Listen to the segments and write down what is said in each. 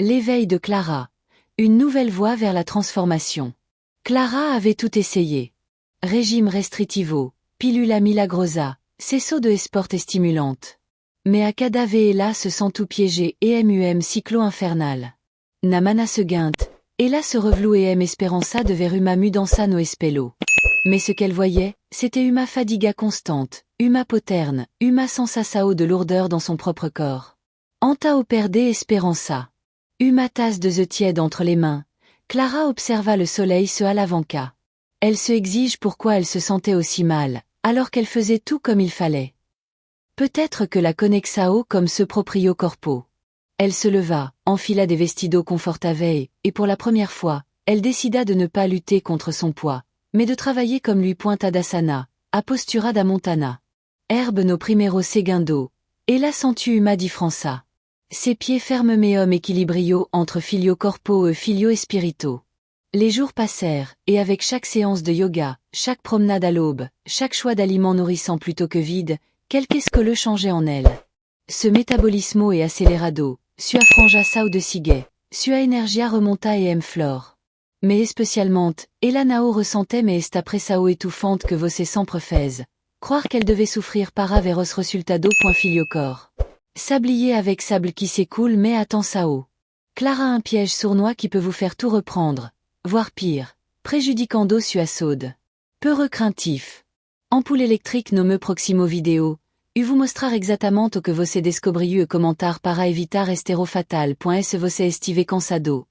L'éveil de Clara. Une nouvelle voie vers la transformation. Clara avait tout essayé. Régime restritivo, pilula milagrosa, cesso de esporte stimulante. Mais à cadavela se sent tout piégé cyclo infernal. Namana se guinte, ella se revlou esperança de ver uma mudança no espello. Mais ce qu'elle voyait, c'était uma fadiga constante, uma poterne, uma sensasao de lourdeur dans son propre corps. Antao perde esperança. Uma tasse de the tiède entre les mains, Clara observa le soleil se alavanca. Elle se exige pourquoi elle se sentait aussi mal, alors qu'elle faisait tout comme il fallait. Peut-être que la connexao comme ce proprio corpo. Elle se leva, enfila des vestidos confortavei, et pour la première fois, elle décida de ne pas lutter contre son poids, mais de travailler comme lui Tadasana, a postura da montana. Herbe no primero segundo, et la sentu uma differença. Ses pieds fermes meum équilibrio entre filio corpo et filio espirito. Les jours passèrent, et avec chaque séance de yoga, chaque promenade à l'aube, chaque choix d'aliments nourrissants plutôt que vide, qu'est-ce que le changeait en elle. Ce métabolismo et acelerado, sua franja sao de sigue, sua energia remonta flore. Mais spécialement, Elanao ressentait mais esta pressao étouffante que voce sempre fez. Croire qu'elle devait souffrir para veros resultado filio cor. Sablier avec sable qui s'écoule mais attend sao. Clara un piège sournois qui peut vous faire tout reprendre, voire pire, préjudicando sua saude. Peu craintif. Ampoule électrique no me proximo vidéo, vous mostrar exactement o que você descobriu e comentar para evitar estero fatal. Se você estive cansado,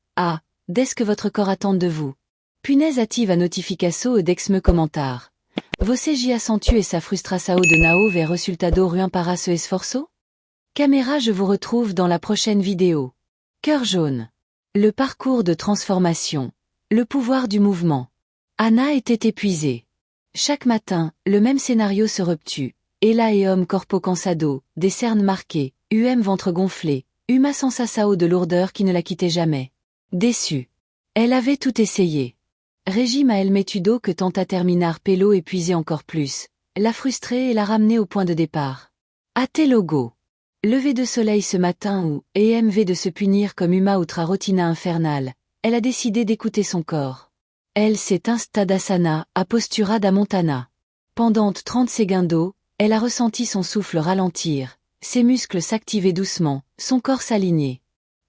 dès que votre corps attend de vous. Punaise active a notificação e dex me comentar. Você já accentué sa frustração de nao ver resultado ruim para se esforço? Caméra, je vous retrouve dans la prochaine vidéo. Cœur jaune. Le parcours de transformation. Le pouvoir du mouvement. Anna était épuisée. Chaque matin, le même scénario se repetue. Ella et homme corpo cansado, des cernes marquées, ventre gonflé, uma sensasao de lourdeur qui ne la quittait jamais. Déçue. Elle avait tout essayé. Régime à el métudo que tenta terminar pelo épuisé encore plus, la frustrer et la ramener au point de départ. Até logo. Lever de soleil ce matin ou EMV de se punir comme uma outra rotina infernale, elle a décidé d'écouter son corps. Elle s'est Tadasana, a postura da montana. Pendant 30 segundos, elle a ressenti son souffle ralentir, ses muscles s'activer doucement, son corps s'aligner.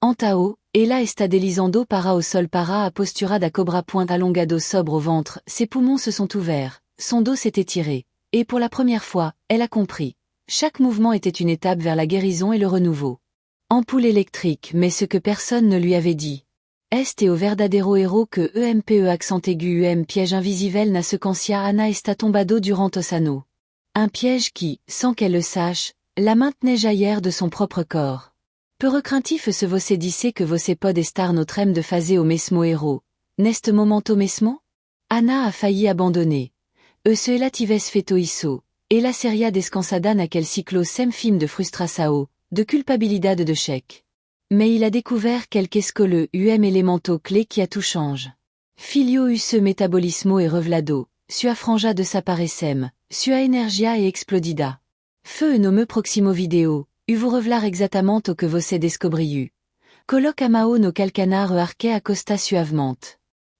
Antao, ella está deslizando para au sol para a postura da cobra alongado sobre au ventre, ses poumons se sont ouverts, son dos s'est étiré, et pour la première fois, elle a compris. Chaque mouvement était une étape vers la guérison et le renouveau. Ampoule électrique, mais ce que personne ne lui avait dit. Est au verdadero héros que EMPE accent aigu piège invisivel na sequencia Anna está tombado durant Osano. Un piège qui, sans qu'elle le sache, la maintenait jaillir de son propre corps. Peu craintif se voce disse que voce pod estar notrem de phase au mesmo héros. Nest momento mesmo? Anna a failli abandonner. Se elatives feto isso. Et la seria descansada naquel ciclo sem film de frustração, de culpabilidad de chèque. Mais il a découvert qu'est-ce que le élémento clé qui a tout change. Filio use metabolismo et revlado, sua franja de saparecem, sua energia et explodida. Feu no me proximo vidéo, vous revlar exactement o que você descobriu. Coloc amao no calcanar arque a costa suavement.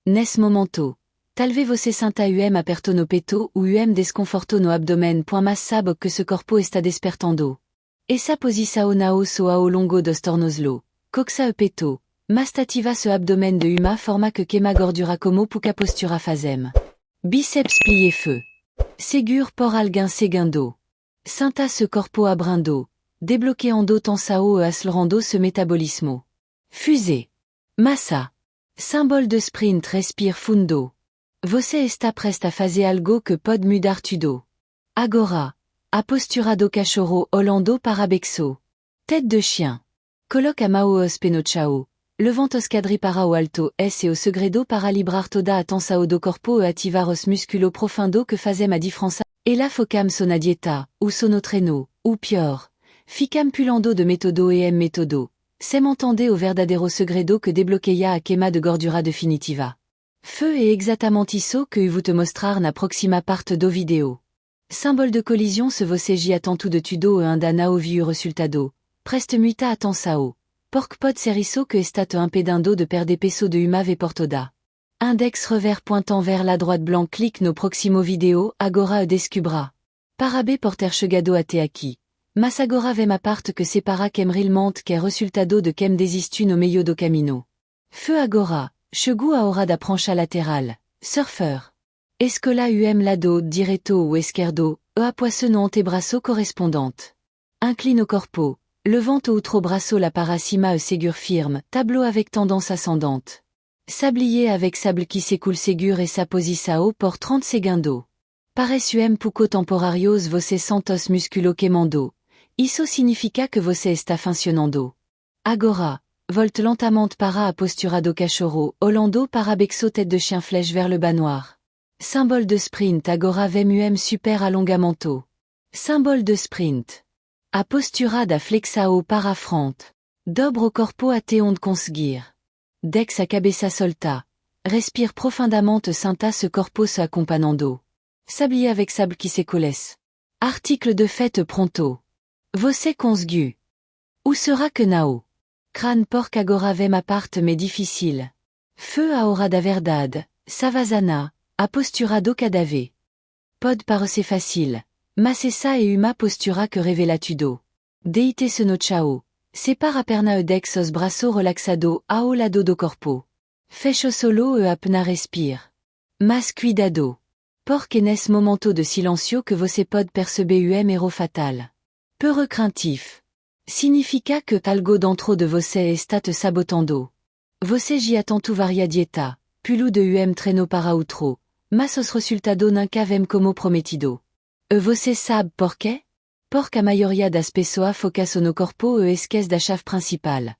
Nes momento. Talve você senta aperto no peto ou desconforto no abdomen. Mas sabe que ce corpo está despertando. Essa posição nao soa ao longo dos tornoslo. Coxa e peto. Mastativa ce abdomen de uma forma que quema gordura como puca postura fazem. Biceps plié feu. Ségur por alguém segundo. Senta ce corpo abrindo. Débloqueando tensao e acelerando ce métabolismo. Fusée. Massa. Symbole de sprint respire fundo. Você está presta a fazer algo que pode mudar tudo. Agora. A postura do cachorro olando para bexo. Tête de chien. Coloca a mão os penochao. Levant os quadri para o alto e o segredo para librar toda a tensão do corpo e ativar os musculo profundo que fazem a diferença. E la focam sona dieta, ou sono treino, ou pior. Ficam pulando de método método. Sem entende o verdadeiro segredo que débloqueia a queima de gordura definitiva. Feu et exactement isso que vous te mostrar na proxima parte do vidéo. Symbole de collision se voceji attentu de tudo e un danao viu resultado. Preste muita atenção. Porc pod serisso que estate impedindo de perdere peso de uma ve portoda. Index revers pointant vers la droite blanc clique no proximo video agora descubra. Parabe porter chegado até aqui. Mas agora vem a parte que separa quem realmente quer resultado de quem desistu no meio do camino. Feu agora, chegou a hora da prancha lateral. Surfer. Escola lado direto ou esquerdo, a poisson no antebraço correspondante. Incline au corpo. Levant au outro braço la para cima ségur firme, tableau avec tendance ascendante. Sablier avec sable qui s'écoule ségur et sa posisao por 30 segundos. Parece pouco temporarios você santos musculo quemando. Isso significa que você está funcionando. Agora, volte lentement para a postura do cachorro, Hollando para bexo tête de chien flèche vers le bas noir. Symbole de sprint agora vem super alongamento. Symbole de sprint. A postura da flexao para frente. Dobro o corpo até onde conseguir. Dex a cabeça solta. Respire profondamente senta ce corpo se acompanhando. Sablier avec sable qui s'écolesse. Article de fait pronto. Você conseguiu. Où sera que nao? Crâne porc agora vem a parte mais difficile. Feu a hora da verdade, savazana, a postura do cadave. Pod parece facile. Mas essa e uma postura que revelatudo. Deite se no chao. Separa perna e dex os braço relaxado ao lado do corpo. Fecho solo e apna respire. Mas cuidado. Porc é nesse momento de silencio que você pode perceber erro fatal. Peu recraintif. Significa que algo dentro de você está te sabotando. Você já tanto varia dieta, pulo de treino para outro, mas os resultado nunca vem como prometido. E você sabe por quê? Porque a maioria das pessoas foca no corpo e esquece da chave principal.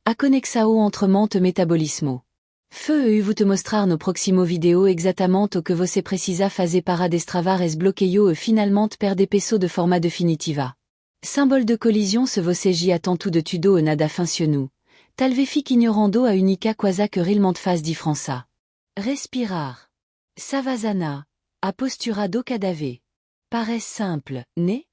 A conexão entre mente e metabolismo. Feu e vous te mostrar no próximo video exatamente o que você precisa fazer para destravar esse bloqueio e finalmente perder peso de forma definitiva. Symbole de collision se você já tanto de tudo e nada funciona. Talvez fique ignorando a única coisa que realmente faz diferença. Respirar. Savazana. A postura do cadave. Parece simple, né?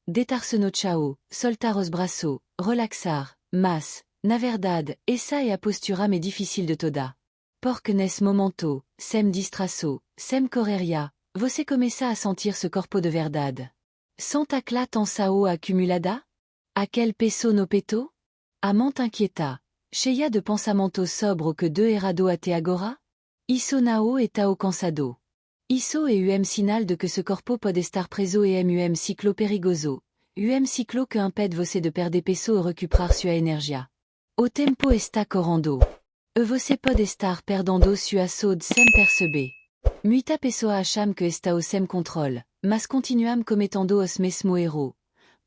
Deitar-se no chão, soltar os braços, relaxar, mas, na verdade, essa é a postura mais difícil de toda. Porque nesse momento, sem distraço, sem correria, você começa a sentir ce corpo de verdade. Senta cla tensao acumulada? Aquel peso no peto? A mente inquieta, cheia de pensamentos sobre que de errado até agora? Isso nao está cansado. Isso é sinal de que ce corpo pode estar preso e ciclo perigoso. Ciclo que impede você de perder peso e recuperar sua energia. O tempo está correndo. E você pode estar perdendo sua saúde sem perceber. Muita pessoa acham que está o sem controle, mas continuam cometendo os mesmo erro.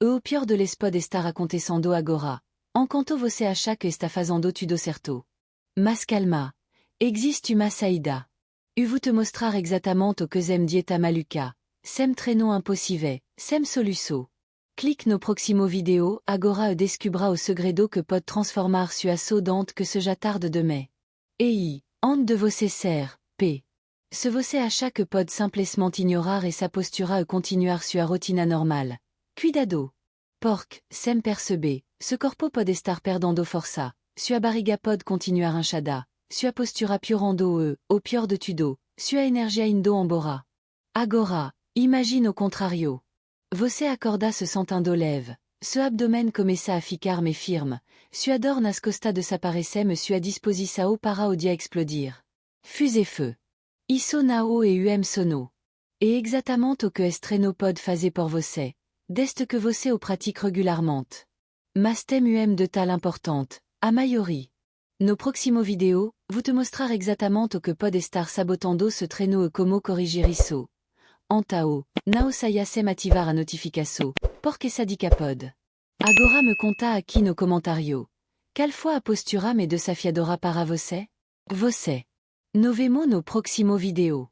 E o pior de les pode estar acontecendo agora, enquanto você acha que está fazendo tudo certo. Mas calma. Existe uma saída. Eu vou te mostrar exatamente o que sem dieta maluca, sem treino impossível, sem solução. Clique no próximo video agora e descubra o segredo que pode transformar sua saúde que seja tarde demais. E onde de você ser, p. Se você acha que pode simplesmente ignorar essa postura e continuar sua rotina normal. Cuidado. Porc, sem perceber, ce corpo pode estar perdendo força, sua barriga pode continuar inchada, sua postura piorando e, o pior de tudo, sua energia indo embora. Agora, imagine o contrário. Você acorda se sentindo leve, seu abdomen começa a ficar mais firme, sua dor nas costas desaparece e sua disposição para o dia explodir. Fusez feu. Isso nao e sono. E exatamente o que este treino pode fazer por você, desde que você o pratique regularmente. Mas tem de tal importante, a maioria. No próximo video, vous te mostrar exatamente o que pode estar sabotando ce treino e como corrigir isso. Antao, nao saia sem ativar a notificação, porque essa dica pode. Agora me conta aqui no comentário. Qual foi a postura mais desafiadora para você? Você. Nos vemos no próximo video.